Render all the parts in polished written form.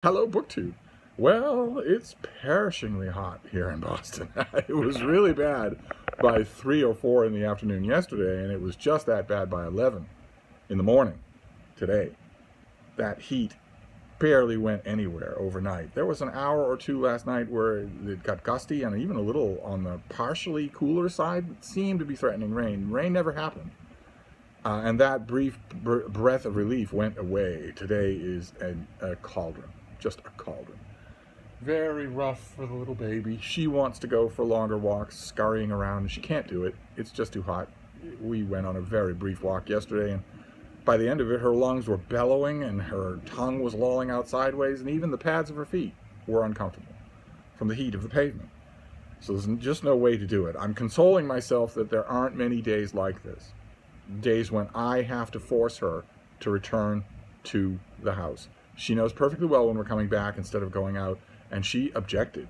Hello, BookTube. Well, it's perishingly hot here in Boston. It was really bad by 3 or 4 in the afternoon yesterday, and it was just that bad by 11 in the morning today. That heat barely went anywhere overnight. There was an hour or two last night where it got gusty and even a little on the partially cooler side. It seemed to be threatening rain. Rain never happened. And that brief breath of relief went away. Today is a cauldron. Just a cauldron. Very rough for the little baby. She wants to go for longer walks, scurrying around, and she can't do it. It's just too hot. We went on a very brief walk yesterday, and by the end of it, her lungs were bellowing, and her tongue was lolling out sideways, and even the pads of her feet were uncomfortable from the heat of the pavement. So there's just no way to do it. I'm consoling myself that there aren't many days like this. Days when I have to force her to return to the house. She knows perfectly well when we're coming back instead of going out, and she objected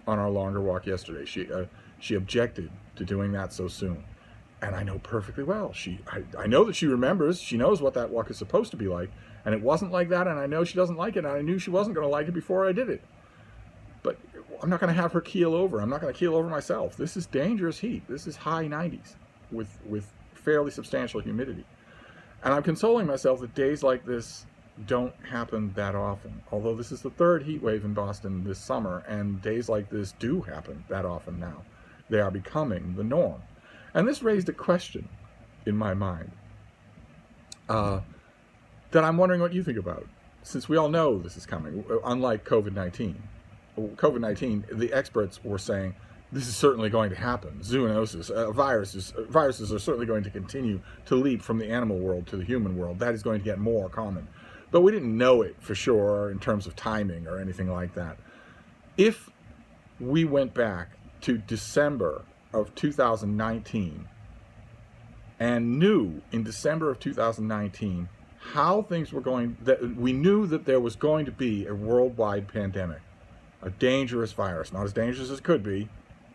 on our longer walk yesterday. She objected to doing that so soon, and I know perfectly well. I know that she remembers. She knows what that walk is supposed to be like, and it wasn't like that, and I know she doesn't like it, and I knew she wasn't going to like it before I did it. But I'm not going to have her keel over. I'm not going to keel over myself. This is dangerous heat. This is high 90s with fairly substantial humidity, and I'm consoling myself that days like this don't happen that often. Although this is the third heat wave in Boston this summer, and days like this do happen that often now. They are becoming the norm. And this raised a question in my mind that I'm wondering what you think about. Since we all know this is coming, unlike COVID-19. COVID-19, the experts were saying, this is certainly going to happen. Zoonosis, viruses are certainly going to continue to leap from the animal world to the human world. That is going to get more common. But we didn't know it for sure in terms of timing or anything like that. If we went back to December of 2019 and knew in December of 2019 how things were going, that we knew that there was going to be a worldwide pandemic, a dangerous virus, not as dangerous as it could be,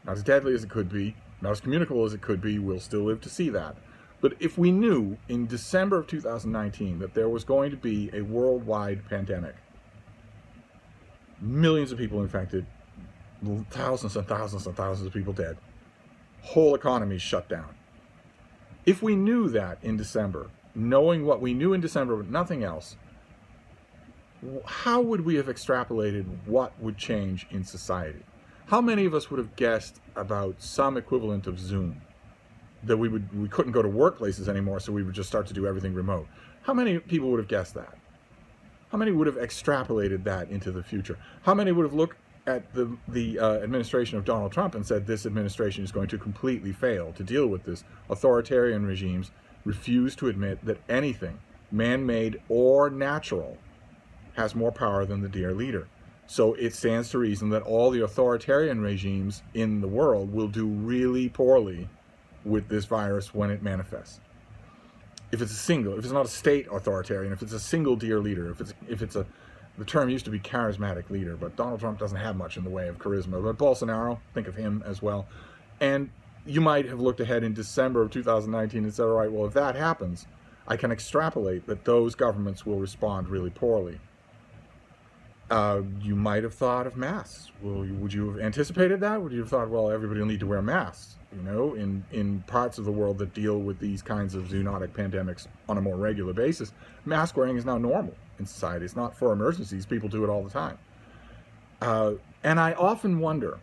not as deadly as it could be, not as communicable as it could be, we'll still live to see that. But if we knew in December of 2019 that there was going to be a worldwide pandemic, millions of people infected, thousands and thousands and thousands of people dead, whole economies shut down. If we knew that in December, knowing what we knew in December but nothing else, how would we have extrapolated what would change in society? How many of us would have guessed about some equivalent of Zoom? That we couldn't go to workplaces anymore, so we would just start to do everything remote. How many people would have guessed that? How many would have extrapolated that into the future? How many would have looked at the administration of Donald Trump and said this administration is going to completely fail to deal with this? Authoritarian regimes refuse to admit that anything, man-made or natural, has more power than the dear leader. So it stands to reason that all the authoritarian regimes in the world will do really poorly with this virus when it manifests. If it's not a state authoritarian, if it's a single dear leader, the term used to be charismatic leader, but Donald Trump doesn't have much in the way of charisma. But Bolsonaro, think of him as well. And you might have looked ahead in December of 2019 and said, all right, well, if that happens, I can extrapolate that those governments will respond really poorly. You might have thought of masks. Well, would you have anticipated that? Would you have thought, well, everybody will need to wear masks? You know, in parts of the world that deal with these kinds of zoonotic pandemics on a more regular basis, mask wearing is now normal in society. It's not for emergencies. People do it all the time. And I often wonder,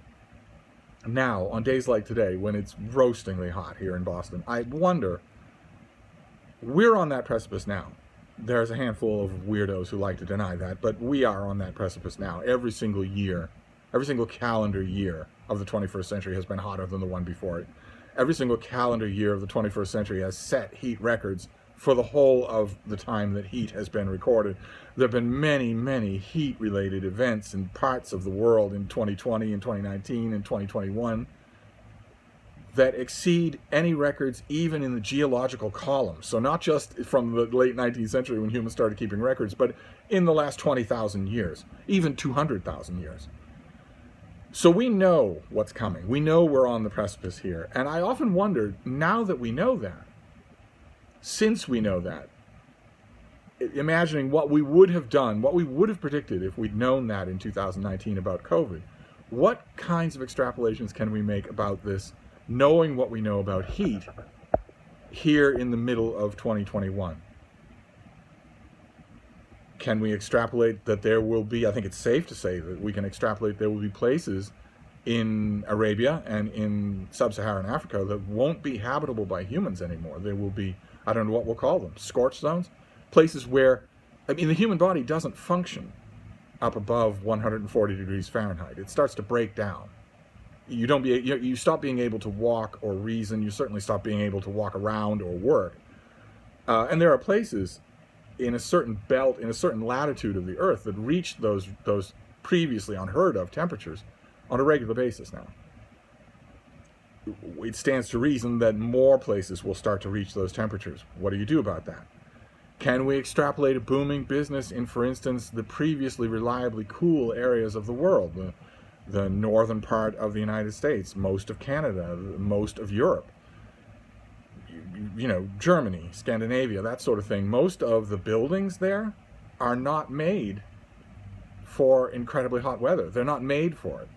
now, on days like today, when it's roastingly hot here in Boston, I wonder, we're on that precipice now. There's a handful of weirdos who like to deny that, but we are on that precipice now. Every single year, every single calendar year of the 21st century has been hotter than the one before it. Every single calendar year of the 21st century has set heat records for the whole of the time that heat has been recorded. There have been many, many heat-related events in parts of the world in 2020 and 2019 and 2021 that exceed any records even in the geological column. So not just from the late 19th century when humans started keeping records, but in the last 20,000 years, even 200,000 years. So we know what's coming. We know we're on the precipice here. And I often wonder, now that we know that, since we know that, imagining what we would have done, what we would have predicted if we'd known that in 2019 about COVID. What kinds of extrapolations can we make about this, knowing what we know about heat here in the middle of 2021? Can we extrapolate that there will be, I think it's safe to say that we can extrapolate there will be places in Arabia and in sub-Saharan Africa that won't be habitable by humans anymore. There will be, I don't know what we'll call them, scorch zones? Places where, I mean, the human body doesn't function up above 140 degrees Fahrenheit. It starts to break down. You stop being able to walk or reason. You certainly stop being able to walk around or work. And there are places in a certain belt, in a certain latitude of the Earth that reach those previously unheard of temperatures on a regular basis now. It stands to reason that more places will start to reach those temperatures. What do you do about that? Can we extrapolate a booming business in, for instance, the previously reliably cool areas of the world, the northern part of the United States, most of Canada, most of Europe, Germany, Scandinavia, that sort of thing? Most of the buildings there are not made for incredibly hot weather. They're not made for it.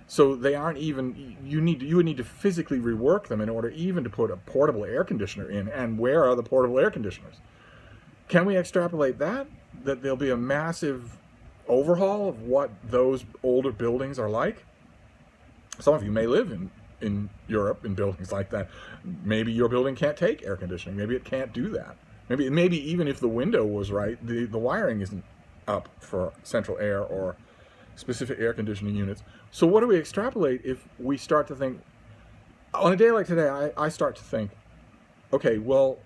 So they aren't even, you would need to physically rework them in order even to put a portable air conditioner in. And where are the portable air conditioners? Can we extrapolate that there'll be a massive overhaul of what those older buildings are like? Some of you may live in Europe in buildings like that. Maybe your building can't take air conditioning. Maybe it can't do that. Maybe even if the window was right, the wiring isn't up for central air or specific air conditioning units. So what do we extrapolate if we start to think, on a day like today, I start to think, okay, well,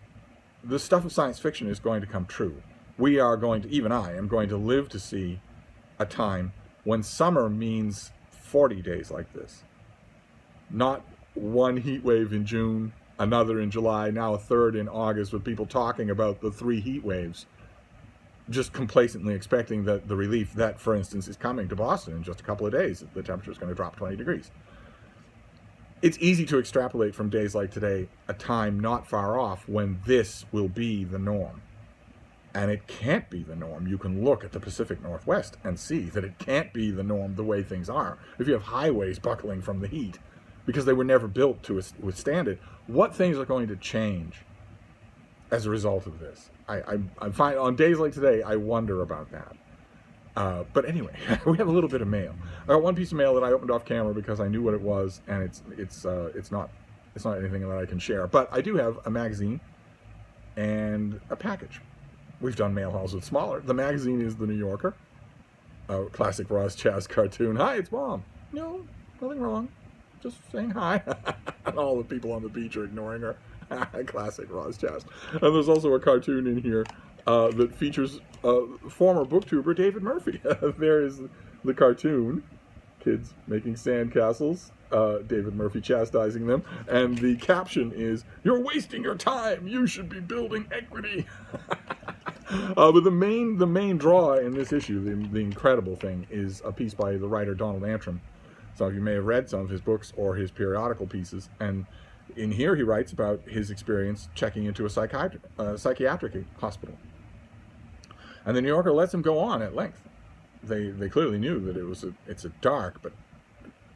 the stuff of science fiction is going to come true. We are going to, even I am going to live to see a time when summer means 40 days like this. Not one heat wave in June, another in July, now a third in August, with people talking about the 3 heat waves, just complacently expecting that the relief that, for instance, is coming to Boston in just a couple of days. The temperature is going to drop 20 degrees. It's easy to extrapolate from days like today a time not far off when this will be the norm. And it can't be the norm. You can look at the Pacific Northwest and see that it can't be the norm the way things are. If you have highways buckling from the heat, because they were never built to withstand it, what things are going to change as a result of this? I find on days like today, I wonder about that. But anyway, we have a little bit of mail. I got one piece of mail that I opened off camera because I knew what it was, and it's not anything that I can share. But I do have a magazine and a package. We've done mail hauls with smaller. The magazine is The New Yorker, a classic Roz Chast cartoon. Hi, it's Mom. No, nothing wrong. Just saying hi. And all the people on the beach are ignoring her. Classic Roz Chast. And there's also a cartoon in here that features former booktuber David Murphy. There is the cartoon, kids making sandcastles, David Murphy chastising them, and the caption is, "You're wasting your time, you should be building equity." But the main draw in this issue, the incredible thing, is a piece by the writer Donald Antrim. Some of you may have read some of his books or his periodical pieces, and in here he writes about his experience checking into a psychiatric hospital. And the New Yorker lets him go on at length. They clearly knew that it's a dark but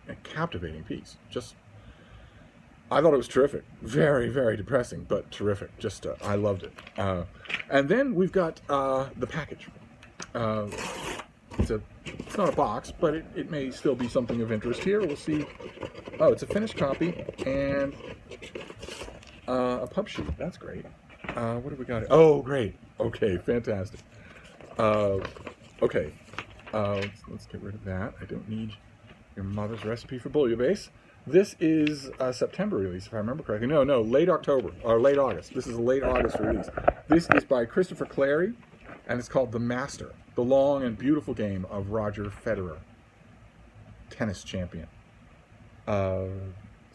a captivating piece. I thought it was terrific. Very, very depressing, but terrific. I loved it. And then we've got the package. It's not a box, but it may still be something of interest here. We'll see. Oh, it's a finished copy and a pub sheet. That's great. What have we got here? Oh, great. Okay, fantastic. Okay. Let's get rid of that. I don't need your mother's recipe for bouillabaisse. This is a September release, if I remember correctly. No, late October, or late August. This is a late August release. This is by Christopher Clarey, and it's called The Master, the long and beautiful game of Roger Federer, tennis champion. So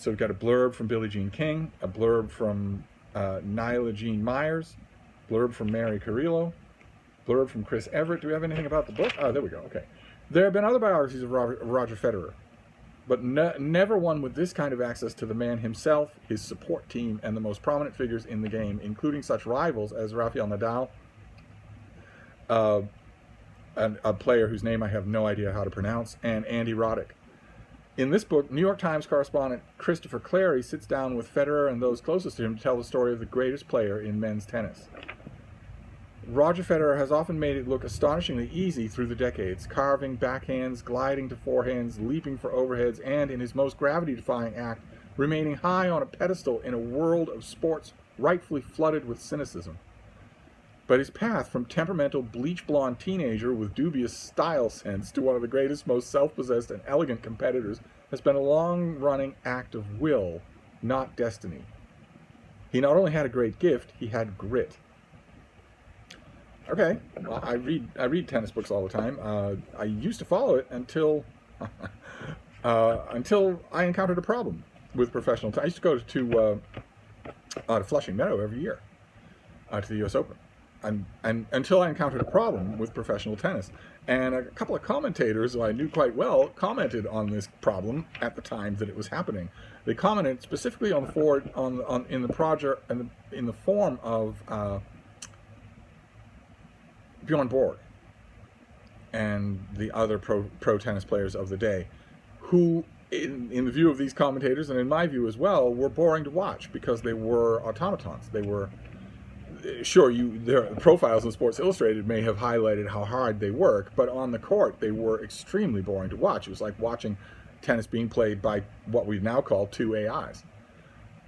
we've got a blurb from Billie Jean King, a blurb from Nyla Jean Myers, blurb from Mary Carrillo, blurb from Chris Everett. Do we have anything about the book? Oh, there we go. Okay. There have been other biographies of Roger Federer, but never one with this kind of access to the man himself, his support team, and the most prominent figures in the game, including such rivals as Rafael Nadal, a player whose name I have no idea how to pronounce, and Andy Roddick. In this book, New York Times correspondent Christopher Clarey sits down with Federer and those closest to him to tell the story of the greatest player in men's tennis. Roger Federer has often made it look astonishingly easy through the decades, carving backhands, gliding to forehands, leaping for overheads, and in his most gravity-defying act, remaining high on a pedestal in a world of sports rightfully flooded with cynicism. But his path from temperamental bleach-blonde teenager with dubious style sense to one of the greatest, most self-possessed and elegant competitors has been a long-running act of will, not destiny. He not only had a great gift, he had grit. Okay, well, I read tennis books all the time. I used to follow it until I encountered a problem with professional tennis. I used to go to Flushing Meadow every year to the U.S. Open. And until I encountered a problem with professional tennis. And a couple of commentators who I knew quite well commented on this problem at the time that it was happening. They commented specifically on in the project and in the form of Bjorn Borg and the other pro tennis players of the day, who, in the view of these commentators and in my view as well, were boring to watch because they were automatons. They were sure, their profiles in Sports Illustrated may have highlighted how hard they work, but on the court they were extremely boring to watch. It was like watching tennis being played by what we now call two AIs.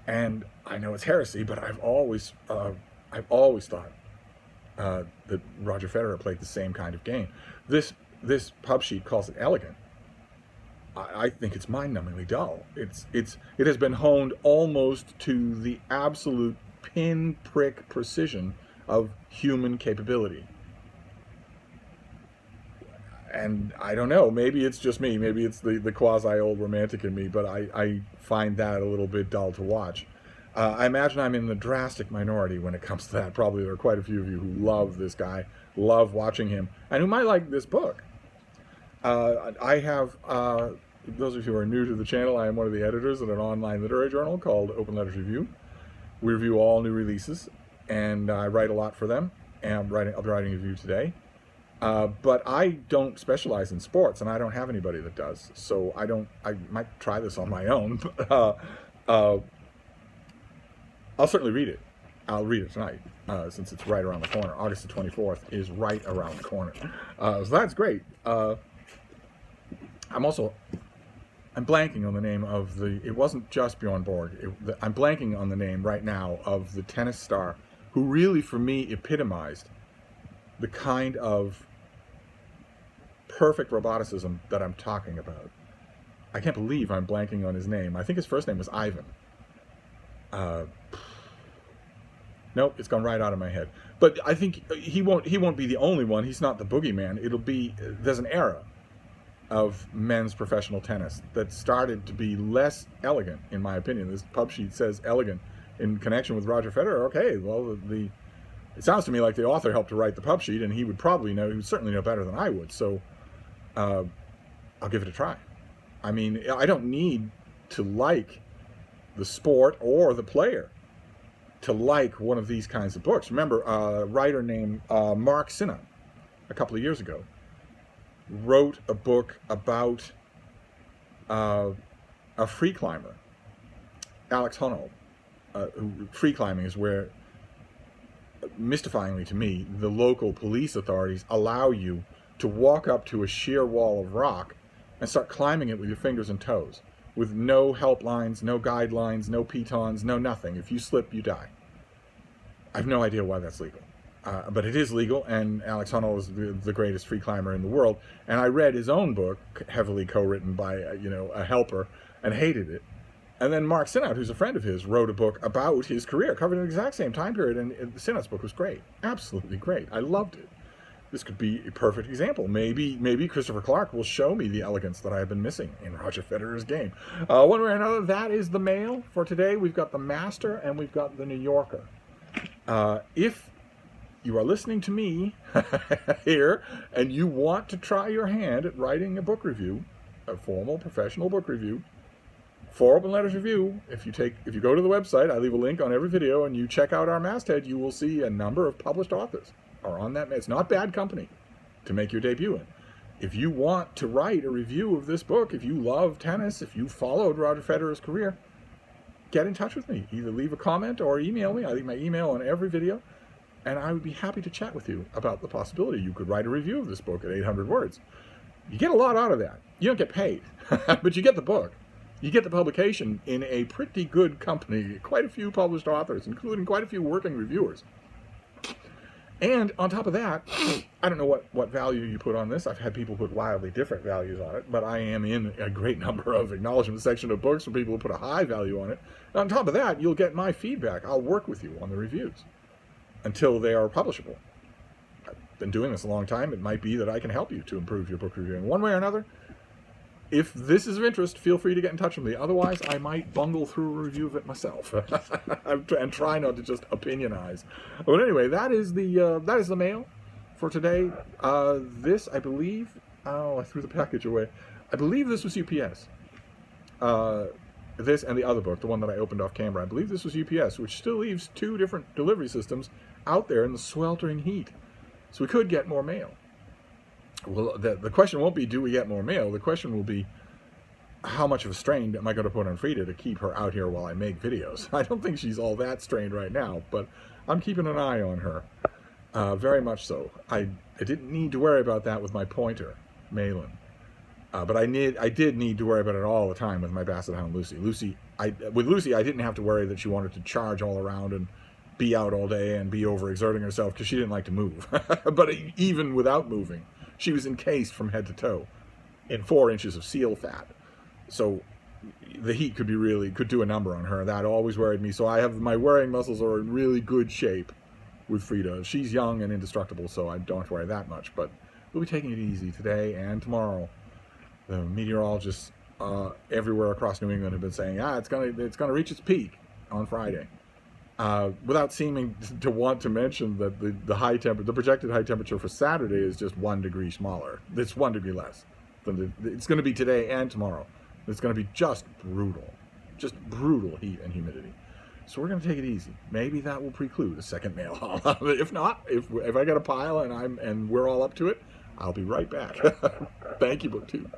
And I know it's heresy, but I've always thought that Roger Federer played the same kind of game. This pub sheet calls it elegant. I think it's mind-numbingly dull. It has been honed almost to the absolute pin-prick precision of human capability. And I don't know, maybe it's just me, maybe it's the quasi-old romantic in me, but I find that a little bit dull to watch. I imagine I'm in the drastic minority when it comes to that. Probably there are quite a few of you who love this guy, love watching him, and who might like this book. I have, those of you who are new to the channel, I am one of the editors at an online literary journal called Open Letters Review. We review all new releases, and I write a lot for them, and I'll be writing a review today. But I don't specialize in sports, and I don't have anybody that does, so I might try this on my own. I'll certainly read it. I'll read it tonight, since it's right around the corner. August the 24th is right around the corner. So that's great. I'm blanking on the name of it wasn't just Bjorn Borg. I'm blanking on the name right now of the tennis star who really, for me, epitomized the kind of perfect roboticism that I'm talking about. I can't believe I'm blanking on his name. I think his first name was Ivan. Nope, it's gone right out of my head. But I think he won't be the only one. He's not the boogeyman. There's an era of men's professional tennis that started to be less elegant, in my opinion. This pub sheet says elegant in connection with Roger Federer. Okay, well, it sounds to me like the author helped to write the pub sheet, and he would certainly know better than I would, so I'll give it a try. I mean, I don't need to like the sport or the player to like one of these kinds of books. Remember, a writer named Mark Sinna, a couple of years ago, wrote a book about a free climber, Alex Honnold. Free climbing is where, mystifyingly to me, the local police authorities allow you to walk up to a sheer wall of rock and start climbing it with your fingers and toes, with no helplines, no guidelines, no pitons, no nothing. If you slip, you die. I have no idea why that's legal. But it is legal, and Alex Honnold is the greatest free climber in the world. And I read his own book, heavily co-written by a helper, and hated it. And then Mark Sinat, who's a friend of his, wrote a book about his career, covered an exact same time period, and Sinat's book was great, absolutely great. I loved it. This could be a perfect example. Maybe Christopher Clark will show me the elegance that I have been missing in Roger Federer's game. One way or another, that is the mail for today. We've got the Master and we've got the New Yorker. If you are listening to me here and you want to try your hand at writing a book review, a formal professional book review, for Open Letters Review, if you go to the website, I leave a link on every video, and you check out our masthead, you will see a number of published authors are on that. It's not bad company to make your debut in. If you want to write a review of this book, if you love tennis, if you followed Roger Federer's career, get in touch with me. Either leave a comment or email me. I leave my email on every video, and I would be happy to chat with you about the possibility you could write a review of this book at 800 words. You get a lot out of that. You don't get paid, but you get the book. You get the publication in a pretty good company, quite a few published authors, including quite a few working reviewers. And on top of that, I don't know what value you put on this. I've had people put wildly different values on it, but I am in a great number of acknowledgement section of books from people who put a high value on it. And on top of that, you'll get my feedback. I'll work with you on the reviews until they are publishable. I've been doing this a long time. It might be that I can help you to improve your book reviewing one way or another. If this is of interest, feel free to get in touch with me. Otherwise, I might bungle through a review of it myself and try not to just opinionize. But anyway, that is the mail for today. This, I believe, I threw the package away. I believe this was UPS. This and the other book, the one that I opened off camera, I believe this was UPS, which still leaves 2 different delivery systems out there in the sweltering heat. So we could get more mail. Well, the question won't be, do we get more mail? The question will be, how much of a strain am I going to put on Frida to keep her out here while I make videos? I don't think she's all that strained right now, but I'm keeping an eye on her. Very much so. I didn't need to worry about that with my pointer, Malin. But I did need to worry about it all the time with my Basset Hound, Lucy. With Lucy, I didn't have to worry that she wanted to charge all around and be out all day and be overexerting herself because she didn't like to move. But even without moving, she was encased from head to toe in 4 inches of seal fat. So the heat could do a number on her. That always worried me. So my worrying muscles are in really good shape with Frida. She's young and indestructible, so I don't have to worry that much. But we'll be taking it easy today and tomorrow. The meteorologists everywhere across New England have been saying, it's gonna reach its peak on Friday. Without seeming to want to mention that the projected high temperature for Saturday is just 1 degree smaller. It's 1 degree less than it's going to be today and tomorrow. It's going to be just brutal heat and humidity. So we're going to take it easy. Maybe that will preclude a second mail haul. If not, if I get a pile and we're all up to it, I'll be right back. Thank you, BookTube.